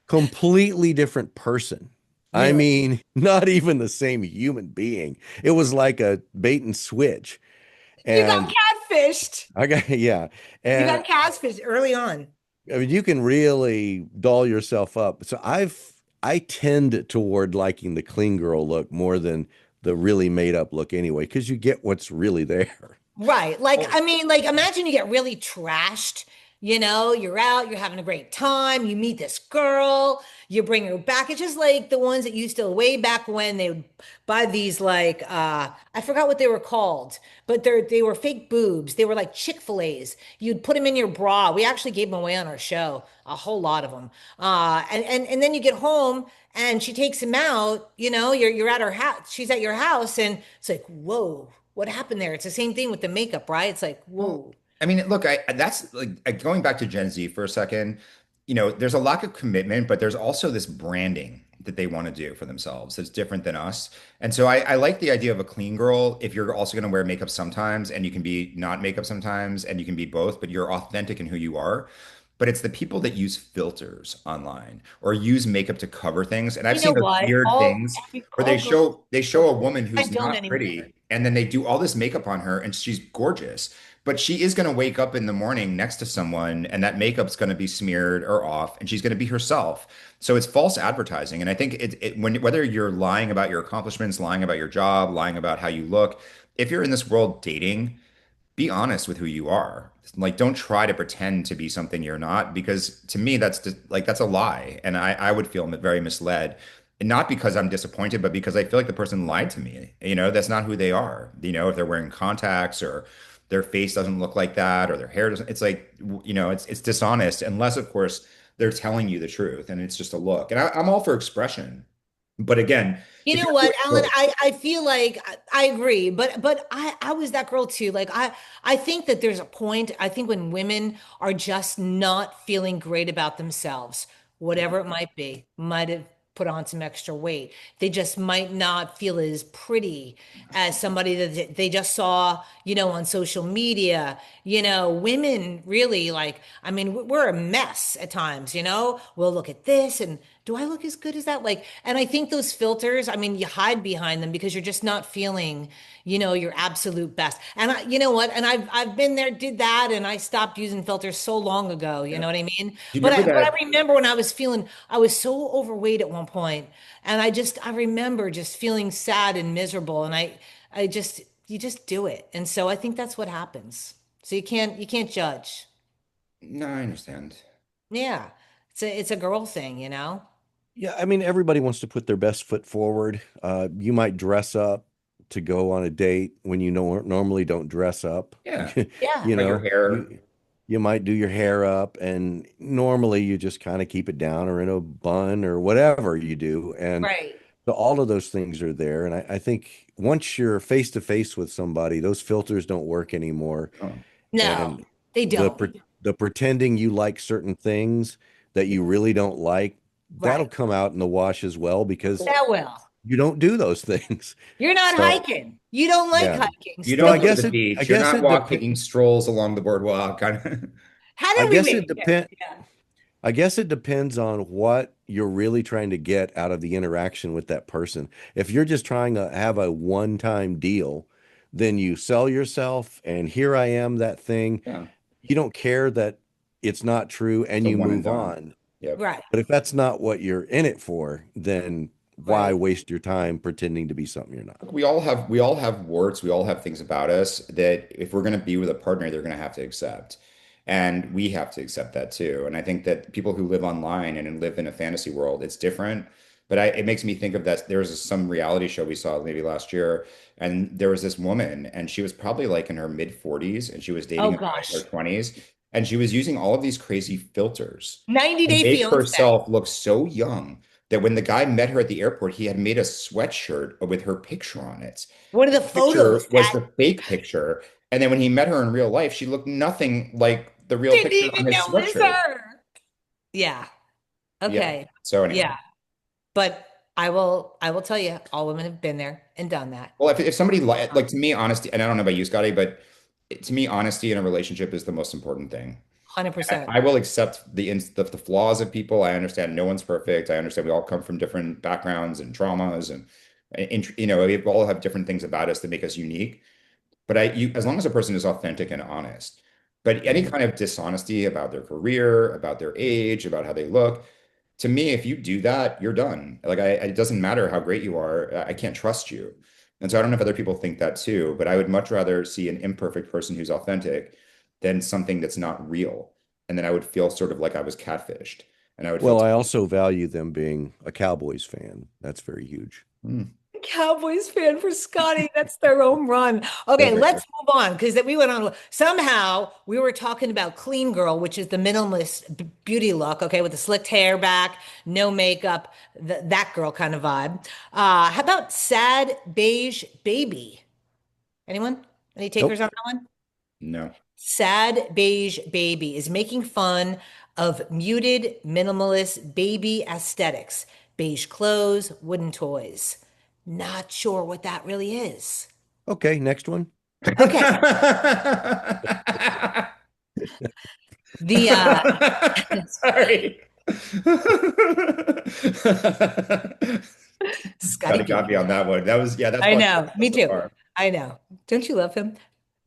Completely different person. I Really? mean, not even the same human being. It was like a bait and switch. You got And catfished. I got, yeah. You And got catfished early on. I mean, you can really doll yourself up. So I tend toward liking the clean girl look more than the really made up look anyway, because you get what's really there. Right. Like, Well, I mean, like, imagine you get really trashed. You're out, you're having a great time, you meet this girl, you bring her back. It's just like the ones that used to way back when they would buy these like I forgot what they were called, but they were fake boobs. They were like Chick-fil-A's. You'd put them in your bra. We actually gave them away on our show, a whole lot of them. And then you get home and she takes him out, you're at her house, she's at your house, and it's like, whoa. What happened there? It's the same thing with the makeup, right? It's like, well, whoa. I mean, look, that's like going back to Gen Z for a second. There's a lack of commitment, but there's also this branding that they want to do for themselves that's different than us. And so I like the idea of a clean girl if you're also going to wear makeup sometimes and you can be not makeup sometimes and you can be both, but you're authentic in who you are. But it's the people that use filters online or use makeup to cover things. And I've You know seen those what? weird things where All girls they show a woman I who's don't not anymore. pretty and then they do all this makeup on her and she's gorgeous. But she is going to wake up in the morning next to someone and that makeup's going to be smeared or off and she's going to be herself. So it's false advertising. And I think whether you're lying about your accomplishments, lying about your job, lying about how you look, if you're in this world dating, be honest with who you are. Like, don't try to pretend to be something you're not, because to me, that's just, like, that's a lie. And I would feel very misled. And not because I'm disappointed, but because I feel like the person lied to me. That's not who they are. If they're wearing contacts or their face doesn't look like that or their hair doesn't, it's like, it's dishonest unless, of course, they're telling you the truth and it's just a look. And I'm all for expression. But again, You if know you're what, doing Alan? both, I feel like I agree, but I was that girl too. Like I think that there's a point. I think when women are just not feeling great about themselves, whatever it might have put on some extra weight. They just might not feel as pretty as somebody that they just saw, on social media. Women really like, I mean, we're a mess at times. We'll look at this and do I look as good as that? Like, and I think those filters, I mean, you hide behind them because you're just not feeling, your absolute best. And you know what? And I've been there, did that, and I stopped using filters so long ago. You yeah. know what I mean? Do you But remember I that? remember when I was so overweight at one point, and I remember just feeling sad and miserable, and you just do it, and so I think that's what happens. So you can't judge. No, I understand. Yeah, it's a girl thing. Yeah, I mean, everybody wants to put their best foot forward. You might dress up to go on a date when you know normally don't dress up. Yeah. Yeah. You Cut your know, hair. you might do your hair up, and normally you just kind of keep it down or in a bun or whatever you do. And Right. so all of those things are there. And I think once you're face to face with somebody, those filters don't work anymore. Oh. No, And they don't. the pretending you like certain things that you really don't like, that'll Right. come out in the wash as well because That will. you don't do those things. You're not So hiking. You don't like yeah. hiking. You So Still don't I go to don't. the guess I beach. You're guess not it depends. taking strolls along the boardwalk. How I did we guess make it it? depend. Yeah. I guess it depends on what you're really trying to get out of the interaction with that person. If you're just trying to have a one-time deal, then you sell yourself and here I am, that thing. Yeah. You don't care that it's not true It's and a you one and move done. on. Yep. Right. But if that's not what you're in it for, then why Right. waste your time pretending to be something you're not? Look, we all have warts, we all have things about us that if we're going to be with a partner, they're going to have to accept. And we have to accept that too. And I think that people who live online and live in a fantasy world, it's different. But it makes me think of that. There was some reality show we saw maybe last year, and there was this woman, and she was probably like in her mid 40s, and she was Oh dating a guy in her gosh. 20s, and she was using all of these crazy filters 90 and Day make Fiance. herself look so young that when the guy met her at the airport, he had made a sweatshirt with her picture on it. One of the Picture photos was that the fake picture. And then when he met her in real life, she looked nothing like the real didn't picture on even his know it was sweatshirt. her. Yeah. Yeah. Okay. So anyway, Yeah. But I will tell you, all women have been there and done that. well, if somebody like to me, honesty, and I don't know about you, Scotty, but to me, honesty in a relationship is the most important thing. I, 100%. I will accept the flaws of people. I understand no one's perfect. I understand we all come from different backgrounds and traumas, and we all have different things about us that make us unique. But as long as a person is authentic and honest, but any kind of dishonesty about their career, about their age, about how they look, to me, if you do that, you're done. Like it doesn't matter how great you are, I can't trust you. And so I don't know if other people think that too, but I would much rather see an imperfect person who's authentic than something that's not real. And then I would feel sort of like I was catfished, and I would feel, Well, I also value them being a Cowboys fan. That's very huge. "Hmm, Cowboys fan for Scotty. That's their home run. go Okay, figure." let's move on because we went on. Somehow we were talking about clean girl, which is the minimalist beauty look. Okay, with the slicked hair back, no makeup, that girl kind of vibe. How about sad beige baby? Anyone? Any takers Nope. on that one? No. Sad beige baby is making fun of muted minimalist baby aesthetics, beige clothes, wooden toys. Not sure what that really is. Okay, next one. Okay. The Sorry. Scotty Gotta got me P. on that one. Yeah, that's I probably know. the Me best so too. far. I know. Don't you love him?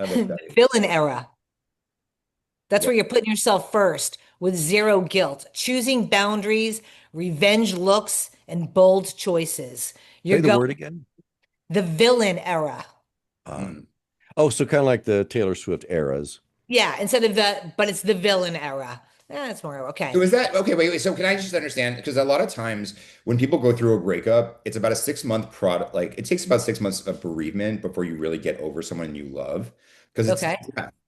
I love The Scotty. villain era. That's Yeah. where you're putting yourself first with zero guilt, choosing boundaries, revenge looks, and bold choices. You're Say the going word again. the villain era. Uh, Hmm. oh, so kind of like the Taylor Swift eras. Yeah, instead of but it's the villain era. It's more okay. So is that okay? Wait. So can I just understand? Because a lot of times when people go through a breakup, it's about a 6 month product. Like it takes about 6 months of bereavement before you really get over someone you love. Because Okay.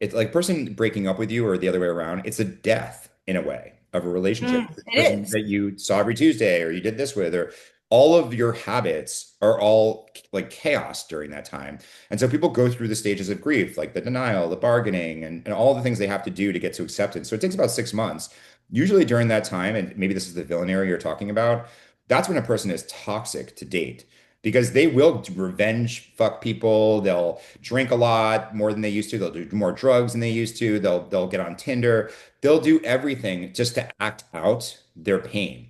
it's like person breaking up with you or the other way around. It's a death in a way of a relationship. The It person is. that you saw every Tuesday or you did this with, or all of your habits are all like chaos during that time. And so people go through the stages of grief, like the denial, the bargaining, and all the things they have to do to get to acceptance. So it takes about 6 months. Usually during that time, and maybe this is the villain area you're talking about, that's when a person is toxic to date because they will revenge fuck people. They'll drink a lot more than they used to. They'll do more drugs than they used to. They'll get on Tinder. They'll do everything just to act out their pain.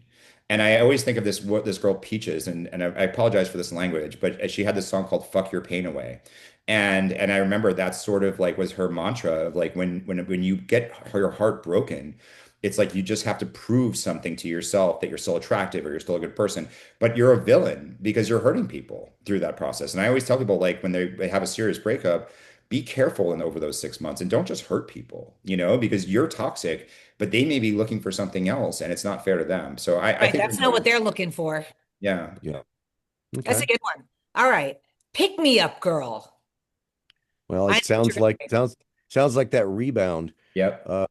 And I always think of this girl Peaches, and I apologize for this language, but she had this song called "Fuck Your Pain Away," and I remember that sort of like was her mantra of like when you get your heart broken, it's like you just have to prove something to yourself that you're still attractive or you're still a good person, but you're a villain because you're hurting people through that process. And I always tell people like when they have a serious breakup, be careful in over those 6 months and don't just hurt people, because you're toxic, but they may be looking for something else and it's not fair to them. So I Right. think, That's not what they're looking for. yeah. Yeah. That's a Okay. good one. All right. Pick me up, girl. Well, I know it what you're sounds gonna like say. sounds like that rebound. Yep. Uh,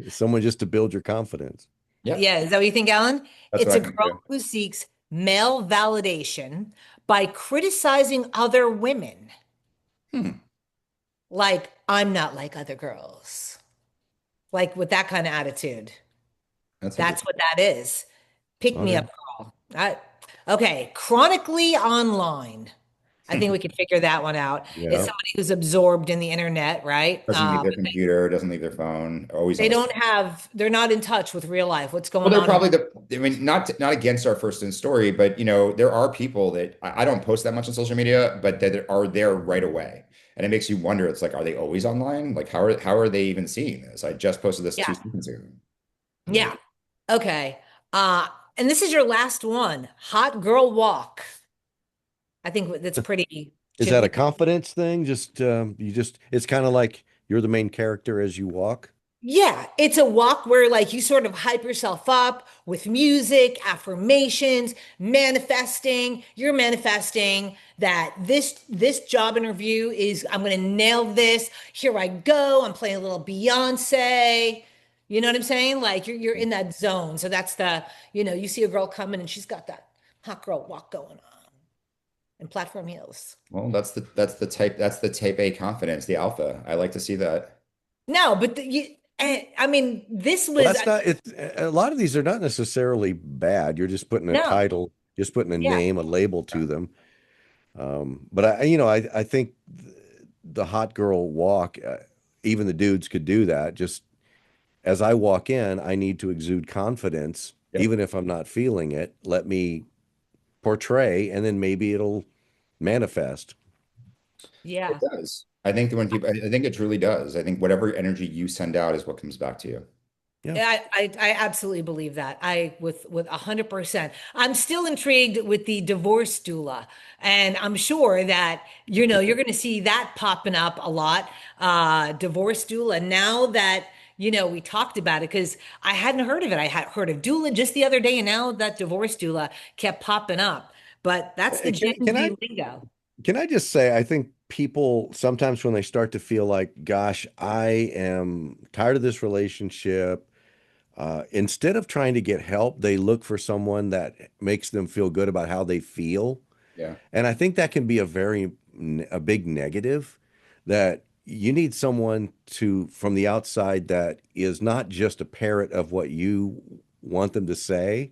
someone just to build your confidence. Yep. Yeah, is that what you think, Alan? That's It's what a I think girl too. who seeks male validation by criticizing other women. Hmm. Like, I'm not like other girls. Like with that kind of attitude. That's That's interesting. what that is. Pick me Okay. up, girl. Okay, chronically online. I think we can figure that one out. It's Yeah. somebody who's absorbed in the internet, right? Doesn't leave their computer, doesn't leave their phone, always on They the. don't have, they're not in touch with real life. What's Well, going they're on in probably I mean, not against our first in story, but there are people that I don't post that much on social media, but that are there right away. And it makes you wonder, it's like, are they always online? Like, how are they even seeing this? I just posted this yeah, 2 seconds ago. Yeah. yeah. Okay. Uh, and this is your last one. Hot girl walk. I think that's pretty Is that a should confidence thing? Just it's kind of like you're the main character as you walk. Yeah, it's a walk where like you sort of hype yourself up with music, affirmations, manifesting. You're manifesting that this job interview is I'm going to nail this. Here I go. I'm playing a little Beyonce. You know what I'm saying? Like you're in that zone. So that's you see a girl coming and she's got that hot girl walk going on in platform heels. Well, that's the type A confidence, the alpha. I like to see that. No, but I mean, this Well, was that's not it. A lot of these are not necessarily bad. You're just putting a no, title, just putting a yeah. name, a label to them. But I think the hot girl walk, even the dudes could do that. Just as I walk in, I need to exude confidence, Yep. even if I'm not feeling it. Let me portray, and then maybe it'll manifest. It Yeah. does. I think that when people, I think it truly does. I think whatever energy you send out is what comes back to you. Yeah. Yeah, I absolutely believe that. I with 100%. I'm still intrigued with the divorce doula, and I'm sure that you're going to see that popping up a lot. Divorce doula. Now that we talked about it because I hadn't heard of it. I had heard of doula just the other day, and now that divorce doula kept popping up. But that's the Gen Can I Z lingo. can I just say I think people sometimes when they start to feel like, gosh, I am tired of this relationship. Instead of trying to get help, they look for someone that makes them feel good about how they feel. Yeah. And I think that can be a big negative that you need someone to from the outside that is not just a parrot of what you want them to say,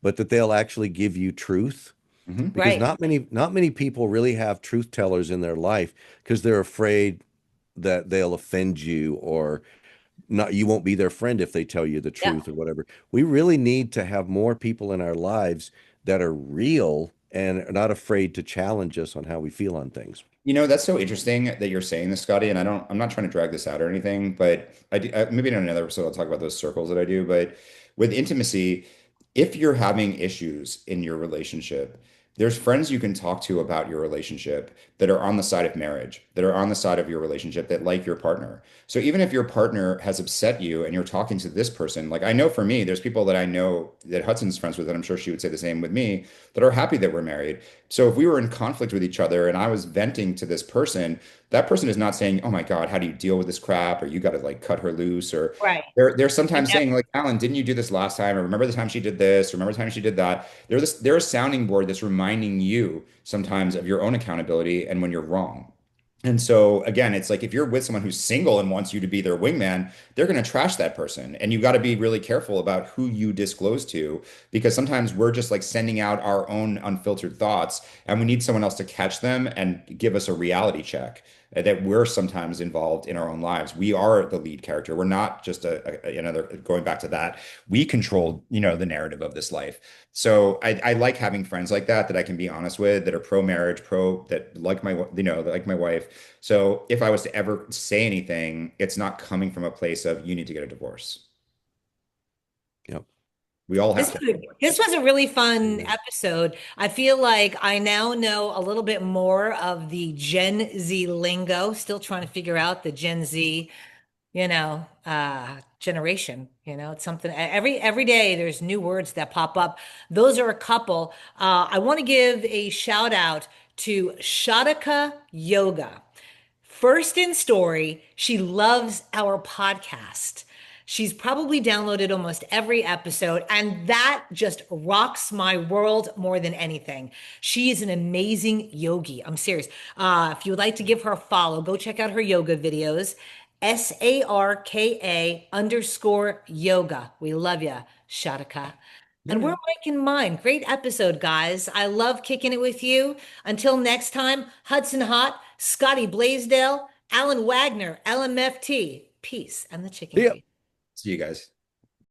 but that they'll actually give you truth. Hmm. Because Right. not many people really have truth tellers in their life because they're afraid that they'll offend you or not you won't be their friend if they tell you the Yeah. truth or whatever. We really need to have more people in our lives that are real and are not afraid to challenge us on how we feel on things. That's so interesting that you're saying this, Scotty, and I'm not trying to drag this out or anything, but maybe in another episode I'll talk about those circles that I do. But with intimacy, if you're having issues in your relationship, there's friends you can talk to about your relationship that are on the side of marriage, that are on the side of your relationship, that like your partner. So even if your partner has upset you and you're talking to this person, like I know for me, there's people that I know that Hudson's friends with, and I'm sure she would say the same with me, that are happy that we're married. So if we were in conflict with each other and I was venting to this person, that person is not saying, "Oh my God, how do you deal with this crap?" or "You got to like cut her loose," or Right. they're sometimes Yep. saying like, "Alan, didn't you do this last time?" or "Remember the time she did this?" or "Remember the time she did that?" They're a sounding board that's reminding you sometimes of your own accountability and when you're wrong. And so again, it's like if you're with someone who's single and wants you to be their wingman, they're going to trash that person. And you got to be really careful about who you disclose to because sometimes we're just like sending out our own unfiltered thoughts and we need someone else to catch them and give us a reality check that we're sometimes involved in our own lives. We are the lead character. We're not just another going back to that. We control, the narrative of this life. So I like having friends like that I can be honest with, that are pro marriage, pro that like that like my wife. So if I was to ever say anything, it's not coming from a place of you need to get a divorce. Yep. We all This have to. was, this was a really fun Yeah. episode. I feel like I now know a little bit more of the Gen Z lingo, still trying to figure out the Gen Z, generation. It's something every day there's new words that pop up. Those are a couple. I want to give a shout out to Shataka Yoga. First in story, she loves our podcast. She's probably downloaded almost every episode, and that just rocks my world more than anything. She is an amazing yogi. I'm serious. If you would like to give her a follow, go check out her yoga videos. SARKA_yoga. We love you, Shataka. Yeah, And we're yeah. making mine. Great episode, guys. I love kicking it with you. Until next time, Hudson Hot, Scotty Blaisdell, Alan Wagner, LMFT. Peace and the chicken Yeah. grease. See you guys.